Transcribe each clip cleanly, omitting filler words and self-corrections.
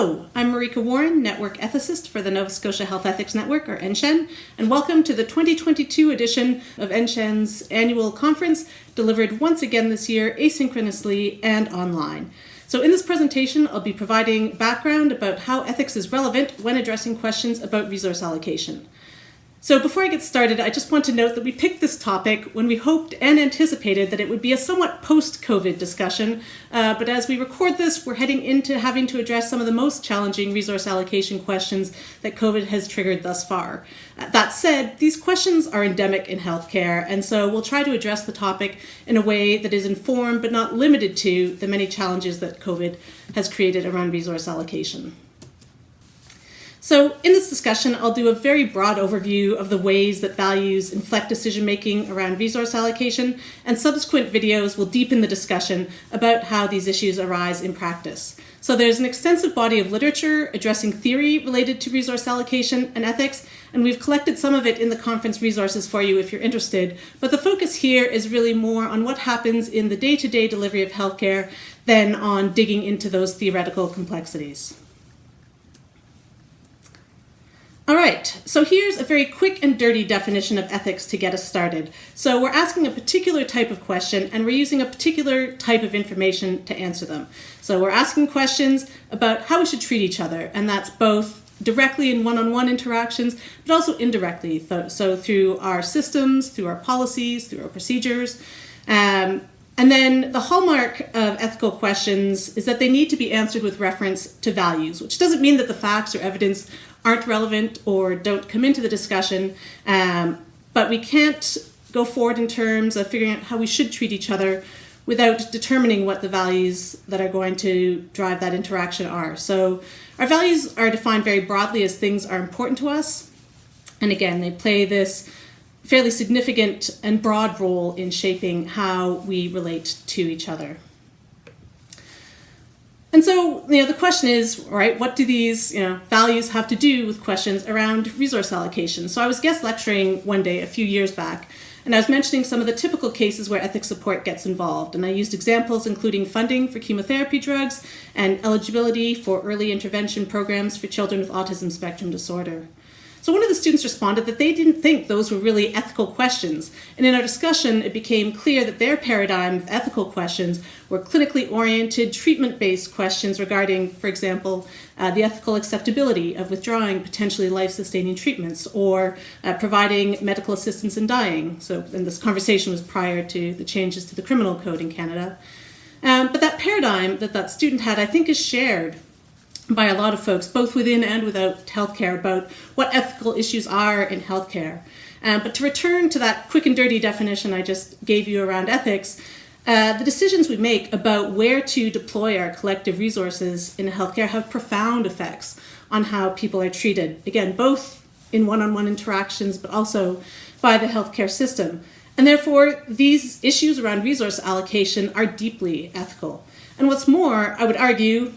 Hello, I'm Marika Warren, Network Ethicist for the Nova Scotia Health Ethics Network, or NSHEN, and welcome to the 2022 edition of NSHEN's annual conference, delivered once again this year asynchronously and online. So in this presentation, I'll be providing background about how ethics is relevant when addressing questions about resource allocation. So before I get started, I just want to note that we picked this topic when we hoped and anticipated that it would be a somewhat post-COVID discussion, but as we record this, we're heading into having to address some of the most challenging resource allocation questions that COVID has triggered thus far. That said, these questions are endemic in healthcare, and so we'll try to address the topic in a way that is informed but not limited to the many challenges that COVID has created around resource allocation. So in this discussion, I'll do a very broad overview of the ways that values inflect decision-making around resource allocation, and subsequent videos will deepen the discussion about how these issues arise in practice. So there's an extensive body of literature addressing theory related to resource allocation and ethics, and we've collected some of it in the conference resources for you if you're interested. But the focus here is really more on what happens in the day-to-day delivery of healthcare than on digging into those theoretical complexities. All right, so here's a very quick and dirty definition of ethics to get us started. So we're asking a particular type of question and we're using a particular type of information to answer them. So we're asking questions about how we should treat each other, and that's both directly in one-on-one interactions, but also indirectly, so through our systems, through our policies, through our procedures. And then the hallmark of ethical questions is that they need to be answered with reference to values, which doesn't mean that the facts or evidence aren't relevant or don't come into the discussion, but we can't go forward in terms of figuring out how we should treat each other without determining what the values that are going to drive that interaction are. So our values are defined very broadly as things are important to us, and again, they play this fairly significant and broad role in shaping how we relate to each other. And so, the question is, right, what do these, values have to do with questions around resource allocation? So I was guest lecturing one day a few years back, and I was mentioning some of the typical cases where ethics support gets involved. And I used examples including funding for chemotherapy drugs and eligibility for early intervention programs for children with autism spectrum disorder. So one of the students responded that they didn't think those were really ethical questions. And in our discussion, it became clear that their paradigm of ethical questions were clinically oriented, treatment-based questions regarding, for example, the ethical acceptability of withdrawing potentially life-sustaining treatments or providing medical assistance in dying. So, and this conversation was prior to the changes to the criminal code in Canada. But that paradigm that student had, I think, is shared by a lot of folks, both within and without healthcare, about what ethical issues are in healthcare. But to return to that quick and dirty definition I just gave you around ethics, the decisions we make about where to deploy our collective resources in healthcare have profound effects on how people are treated, again, both in one-on-one interactions, but also by the healthcare system. And therefore, these issues around resource allocation are deeply ethical. And what's more, I would argue,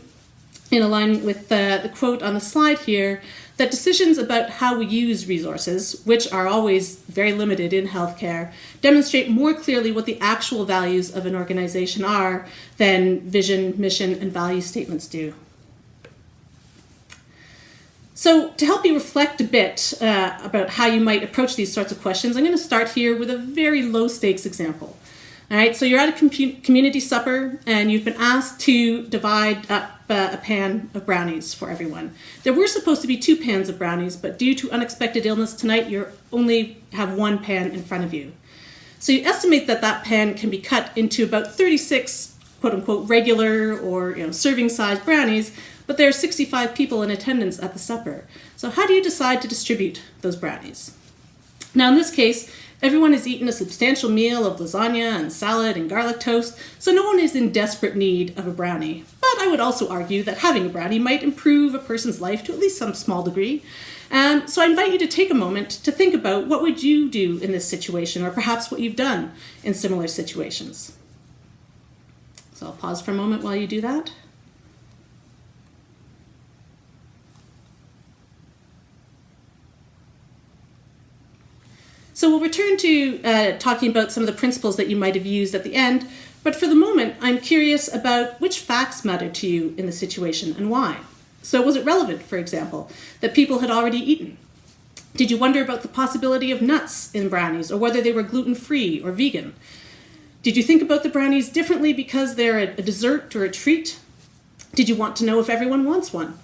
in alignment with the quote on the slide here, that decisions about how we use resources, which are always very limited in healthcare, demonstrate more clearly what the actual values of an organization are than vision, mission, and value statements do. So to help you reflect a bit about how you might approach these sorts of questions, I'm going to start here with a very low stakes example. All right, so you're at a community supper and you've been asked to divide up a pan of brownies for everyone. There were supposed to be 2 pans of brownies, but due to unexpected illness tonight, you only have 1 pan in front of you. So you estimate that pan can be cut into about 36 quote-unquote regular or serving size brownies, but there are 65 people in attendance at the supper. So how do you decide to distribute those brownies? Now in this case, everyone has eaten a substantial meal of lasagna and salad and garlic toast, so no one is in desperate need of a brownie. But I would also argue that having a brownie might improve a person's life to at least some small degree. So I invite you to take a moment to think about what would you do in this situation, or perhaps what you've done in similar situations. So I'll pause for a moment while you do that. So we'll return to talking about some of the principles that you might have used at the end, but for the moment, I'm curious about which facts matter to you in the situation and why. So was it relevant, for example, that people had already eaten? Did you wonder about the possibility of nuts in brownies, or whether they were gluten-free or vegan? Did you think about the brownies differently because they're a dessert or a treat? Did you want to know if everyone wants one?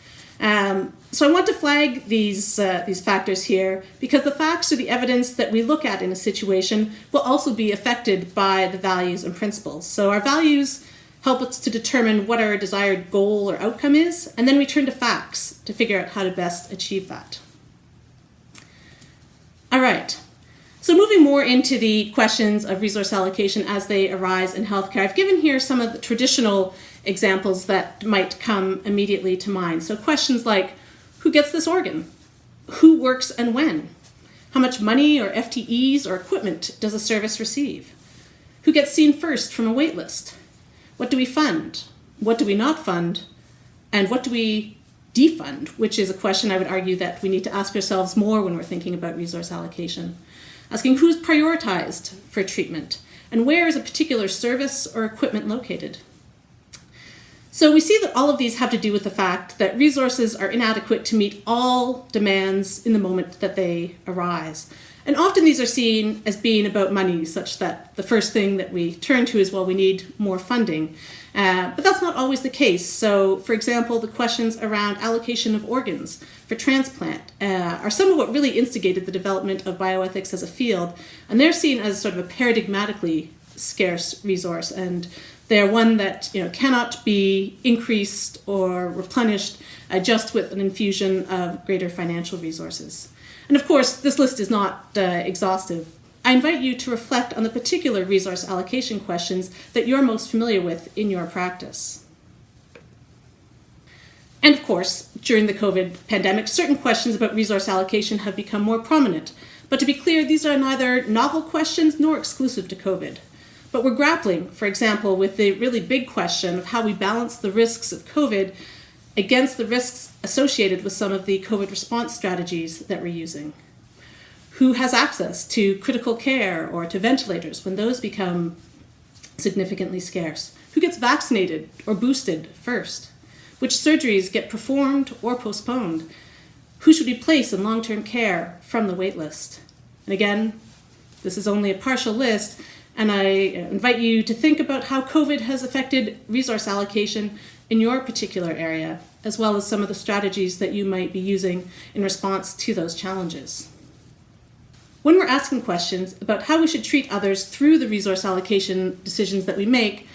So I want to flag these factors here because the facts or the evidence that we look at in a situation will also be affected by the values and principles. So our values help us to determine what our desired goal or outcome is, and then we turn to facts to figure out how to best achieve that. All right. So moving more into the questions of resource allocation as they arise in healthcare, I've given here some of the traditional examples that might come immediately to mind. So questions like, who gets this organ? Who works and when? How much money or FTEs or equipment does a service receive? Who gets seen first from a wait list? What do we fund? What do we not fund? And what do we defund? Which is a question I would argue that we need to ask ourselves more when we're thinking about resource allocation. Asking who's prioritized for treatment and where is a particular service or equipment located? So we see that all of these have to do with the fact that resources are inadequate to meet all demands in the moment that they arise. And often these are seen as being about money, such that the first thing that we turn to is, well, we need more funding. But that's not always the case. So, for example, the questions around allocation of organs for transplant are some of what really instigated the development of bioethics as a field. And they're seen as sort of a paradigmatically scarce resource, and they're one that cannot be increased or replenished just with an infusion of greater financial resources. And of course, this list is not exhaustive. I invite you to reflect on the particular resource allocation questions that you're most familiar with in your practice. And of course, during the COVID pandemic, certain questions about resource allocation have become more prominent. But to be clear, these are neither novel questions nor exclusive to COVID. But we're grappling, for example, with the really big question of how we balance the risks of COVID against the risks associated with some of the COVID response strategies that we're using. Who has access to critical care or to ventilators when those become significantly scarce? Who gets vaccinated or boosted first? Which surgeries get performed or postponed? Who should we place in long-term care from the wait list? And again, this is only a partial list, and I invite you to think about how COVID has affected resource allocation in your particular area, as well as some of the strategies that you might be using in response to those challenges. When we're asking questions about how we should treat others through the resource allocation decisions that we make,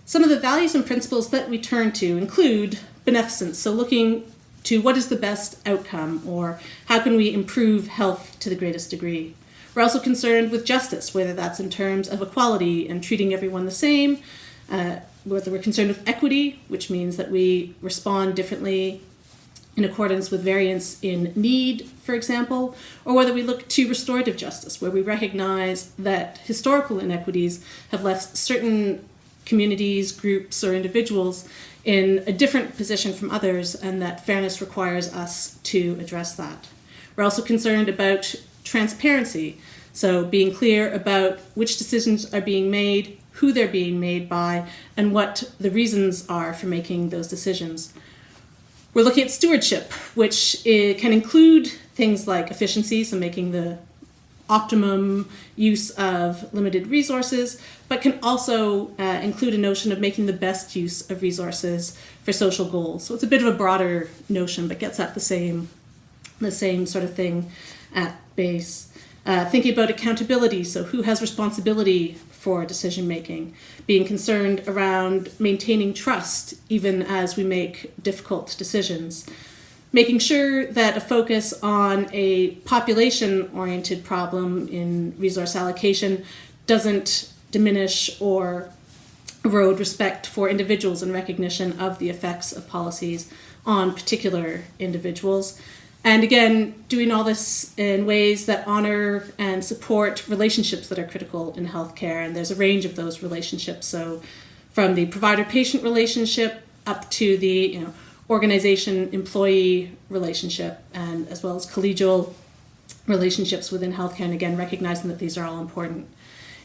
some of the values and principles that we turn to include beneficence, so looking to what is the best outcome, or how can we improve health to the greatest degree. We're also concerned with justice, whether that's in terms of equality and treating everyone the same, whether we're concerned with equity, which means that we respond differently in accordance with variance in need, for example, or whether we look to restorative justice, where we recognize that historical inequities have left certain communities, groups, or individuals in a different position from others, and that fairness requires us to address that. We're also concerned about transparency, so being clear about which decisions are being made, who they're being made by, and what the reasons are for making those decisions. We're looking at stewardship, which can include things like efficiency, so making the optimum use of limited resources, but can also include a notion of making the best use of resources for social goals. So it's a bit of a broader notion, but gets at the same sort of thing at base. Thinking about accountability, so who has responsibility for decision making, being concerned around maintaining trust even as we make difficult decisions, making sure that a focus on a population-oriented problem in resource allocation doesn't diminish or erode respect for individuals and recognition of the effects of policies on particular individuals. And again, doing all this in ways that honor and support relationships that are critical in healthcare. And there's a range of those relationships. So from the provider-patient relationship up to the organization-employee relationship, and as well as collegial relationships within healthcare. And again, recognizing that these are all important.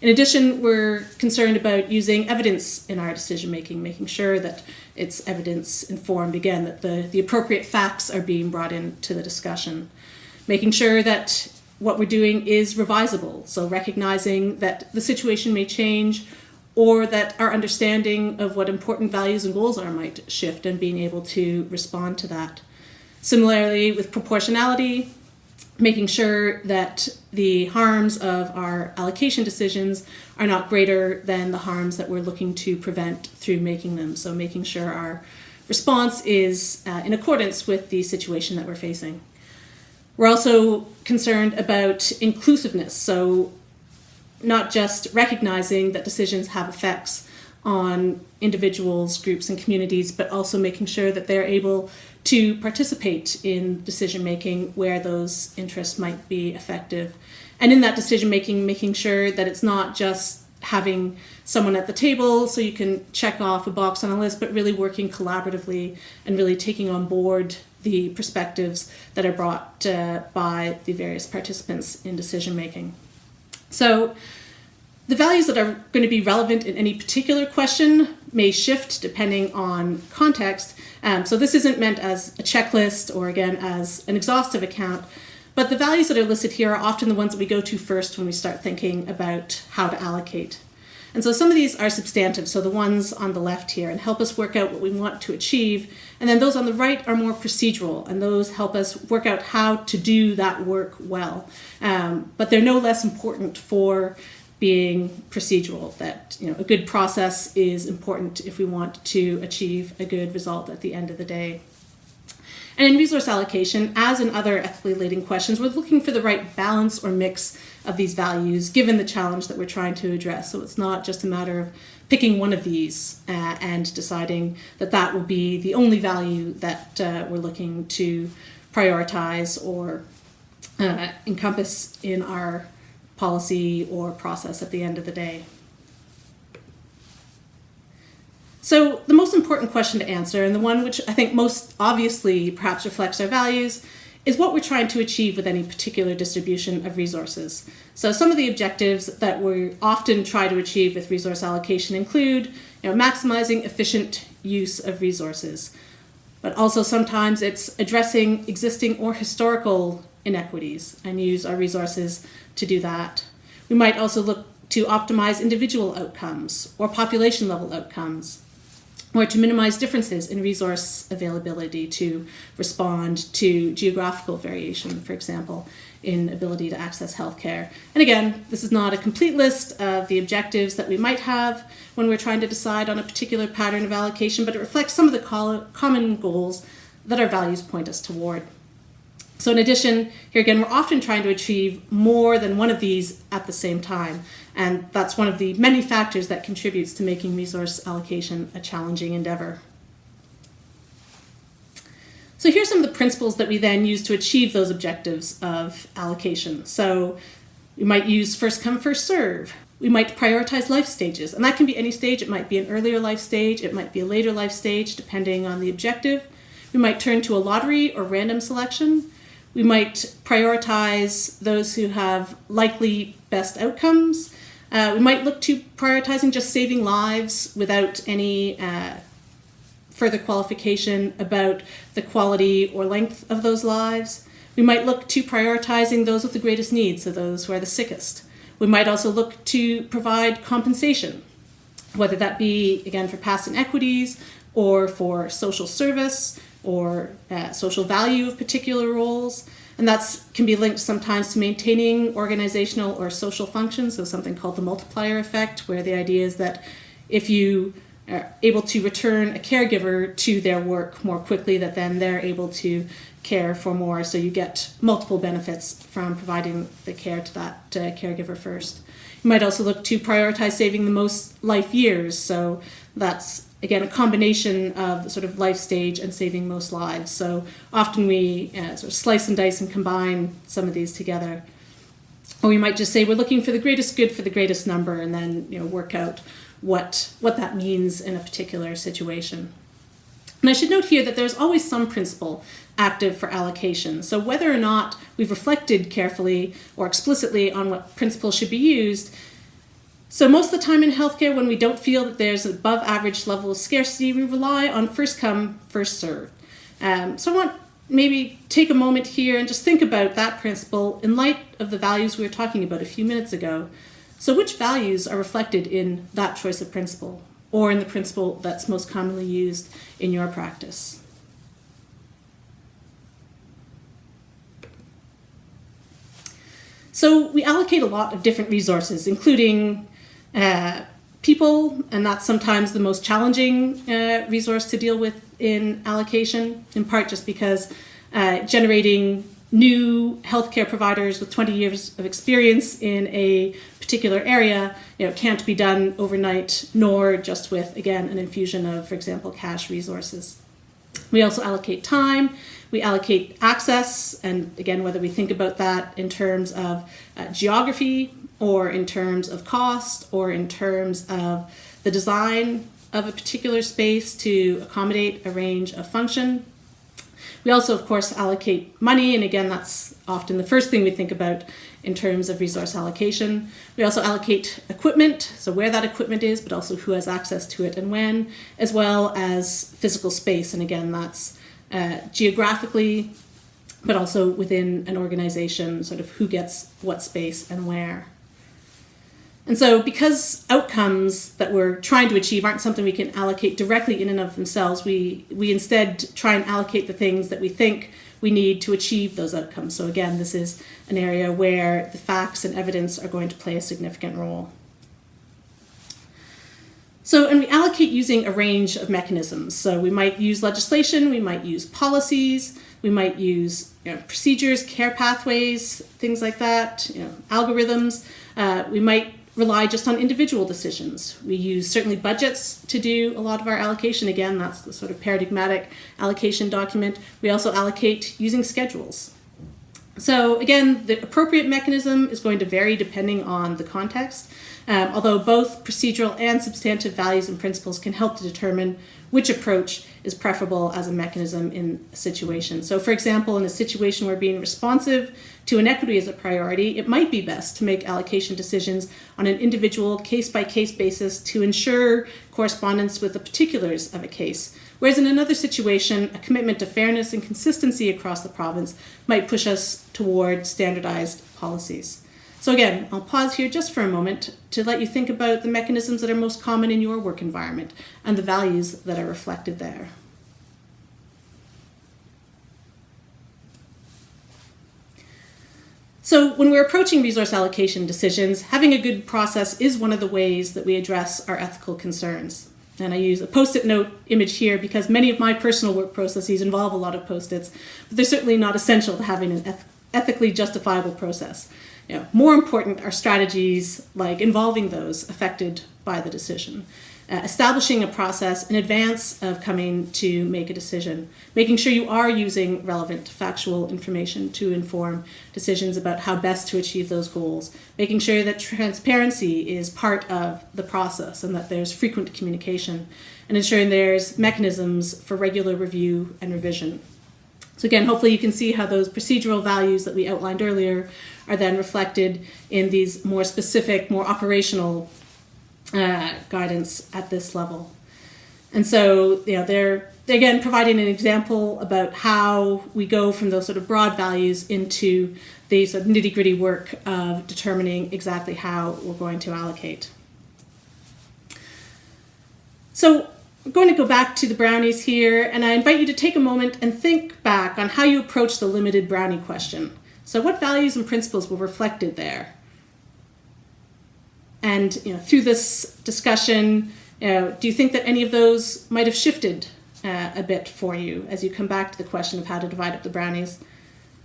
In addition, we're concerned about using evidence in our decision-making, making sure that it's evidence-informed, again, that the appropriate facts are being brought into the discussion. Making sure that what we're doing is revisable, so recognizing that the situation may change or that our understanding of what important values and goals are might shift, and being able to respond to that. Similarly, with proportionality, making sure that the harms of our allocation decisions are not greater than the harms that we're looking to prevent through making them. So making sure our response is in accordance with the situation that we're facing. We're also concerned about inclusiveness, so not just recognizing that decisions have effects on individuals, groups, and communities, but also making sure that they're able to participate in decision-making where those interests might be effective. And in that decision-making, making sure that it's not just having someone at the table so you can check off a box on a list, but really working collaboratively and really taking on board the perspectives that are brought by the various participants in decision-making. So the values that are going to be relevant in any particular question may shift depending on context. So this isn't meant as a checklist or, again, as an exhaustive account, but the values that are listed here are often the ones that we go to first when we start thinking about how to allocate. And so some of these are substantive, so the ones on the left here, and help us work out what we want to achieve. And then those on the right are more procedural, and those help us work out how to do that work well. But they're no less important for being procedural, that a good process is important if we want to achieve a good result at the end of the day. And in resource allocation, as in other ethically leading questions, we're looking for the right balance or mix of these values given the challenge that we're trying to address. So it's not just a matter of picking one of these and deciding that that will be the only value that we're looking to prioritize or encompass in our policy or process at the end of the day. So the most important question to answer, and the one which I think most obviously perhaps reflects our values, is what we're trying to achieve with any particular distribution of resources. So some of the objectives that we often try to achieve with resource allocation include maximizing efficient use of resources, but also sometimes it's addressing existing or historical inequities and use our resources to do that. We might also look to optimize individual outcomes or population level outcomes, or to minimize differences in resource availability to respond to geographical variation, for example, in ability to access healthcare. And again, this is not a complete list of the objectives that we might have when we're trying to decide on a particular pattern of allocation, but it reflects some of the common goals that our values point us toward. So in addition, here again, we're often trying to achieve more than one of these at the same time. And that's one of the many factors that contributes to making resource allocation a challenging endeavor. So here's some of the principles that we then use to achieve those objectives of allocation. So we might use first come, first serve. We might prioritize life stages, and that can be any stage. It might be an earlier life stage, it might be a later life stage, depending on the objective. We might turn to a lottery or random selection. We might prioritize those who have likely best outcomes. We might look to prioritizing just saving lives without any further qualification about the quality or length of those lives. We might look to prioritizing those with the greatest needs, so those who are the sickest. We might also look to provide compensation, whether that be, again, for past inequities or for social service or social value of particular roles. And that can be linked sometimes to maintaining organizational or social functions, so something called the multiplier effect, where the idea is that if you are able to return a caregiver to their work more quickly, that then they're able to care for more, so you get multiple benefits from providing the care to that caregiver first. You might also look to prioritize saving the most life years, so that's again a combination of the sort of life stage and saving most lives. So often we sort of slice and dice and combine some of these together. Or we might just say we're looking for the greatest good for the greatest number, and then work out what that means in a particular situation. And I should note here that there's always some principle active for allocation. So whether or not we've reflected carefully or explicitly on what principle should be used, So most of the time in healthcare, when we don't feel that there's an above average level of scarcity, we rely on first come, first served. So I want maybe take a moment here and just think about that principle in light of the values we were talking about a few minutes ago. So which values are reflected in that choice of principle, or in the principle that's most commonly used in your practice? So we allocate a lot of different resources, including people, and that's sometimes the most challenging resource to deal with in allocation, in part just because generating new healthcare providers with 20 years of experience in a particular area, can't be done overnight, nor just with, again, an infusion of, for example, cash resources. We also allocate time, we allocate access, and again, whether we think about that in terms of geography, or in terms of cost, or in terms of the design of a particular space to accommodate a range of function. We also, of course, allocate money, and again, that's often the first thing we think about in terms of resource allocation. We also allocate equipment, so where that equipment is, but also who has access to it and when, as well as physical space, and again, that's geographically, but also within an organization, sort of who gets what space and where. And so because outcomes that we're trying to achieve aren't something we can allocate directly in and of themselves, we instead try and allocate the things that we think we need to achieve those outcomes. So again, this is an area where the facts and evidence are going to play a significant role. So, and we allocate using a range of mechanisms. So we might use legislation, we might use policies, we might use procedures, care pathways, things like that, algorithms. We might rely just on individual decisions. We use certainly budgets to do a lot of our allocation. Again, that's the sort of paradigmatic allocation document. We also allocate using schedules. So again, the appropriate mechanism is going to vary depending on the context, although both procedural and substantive values and principles can help to determine which approach is preferable as a mechanism in a situation. So for example, in a situation where being responsive to inequity is a priority, it might be best to make allocation decisions on an individual case-by-case basis to ensure correspondence with the particulars of a case. Whereas in another situation, a commitment to fairness and consistency across the province might push us toward standardized policies. So again, I'll pause here just for a moment to let you think about the mechanisms that are most common in your work environment and the values that are reflected there. So when we're approaching resource allocation decisions, having a good process is one of the ways that we address our ethical concerns. And I use a Post-it note image here because many of my personal work processes involve a lot of Post-its, but they're certainly not essential to having an ethically justifiable process. More important are strategies like involving those affected by the decision, establishing a process in advance of coming to make a decision, making sure you are using relevant factual information to inform decisions about how best to achieve those goals, making sure that transparency is part of the process and that there's frequent communication, and ensuring there's mechanisms for regular review and revision. So again, hopefully you can see how those procedural values that we outlined earlier are then reflected in these more specific, more operational guidance at this level. And so, they're again providing an example about how we go from those sort of broad values into the sort of nitty-gritty work of determining exactly how we're going to allocate. So I'm going to go back to the brownies here, and I invite you to take a moment and think back on how you approach the limited brownie question. So what values and principles were reflected there? And through this discussion, do you think that any of those might have shifted a bit for you as you come back to the question of how to divide up the brownies?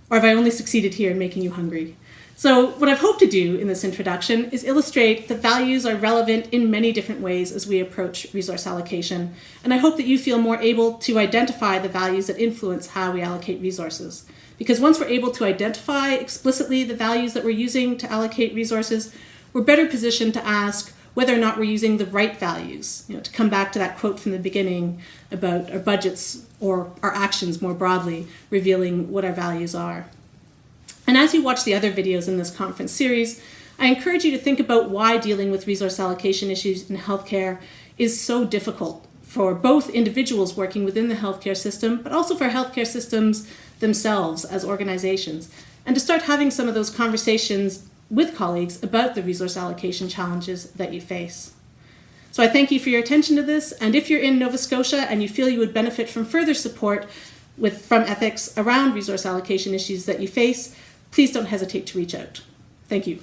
Or have I only succeeded here in making you hungry? So what I've hoped to do in this introduction is illustrate that values are relevant in many different ways as we approach resource allocation. And I hope that you feel more able to identify the values that influence how we allocate resources. Because once we're able to identify explicitly the values that we're using to allocate resources, we're better positioned to ask whether or not we're using the right values. To come back to that quote from the beginning about our budgets or our actions more broadly, revealing what our values are. And as you watch the other videos in this conference series, I encourage you to think about why dealing with resource allocation issues in healthcare is so difficult for both individuals working within the healthcare system, but also for healthcare systems themselves as organizations, and to start having some of those conversations with colleagues about the resource allocation challenges that you face. So I thank you for your attention to this, and if you're in Nova Scotia and you feel you would benefit from further support from ethics around resource allocation issues that you face, please don't hesitate to reach out. Thank you.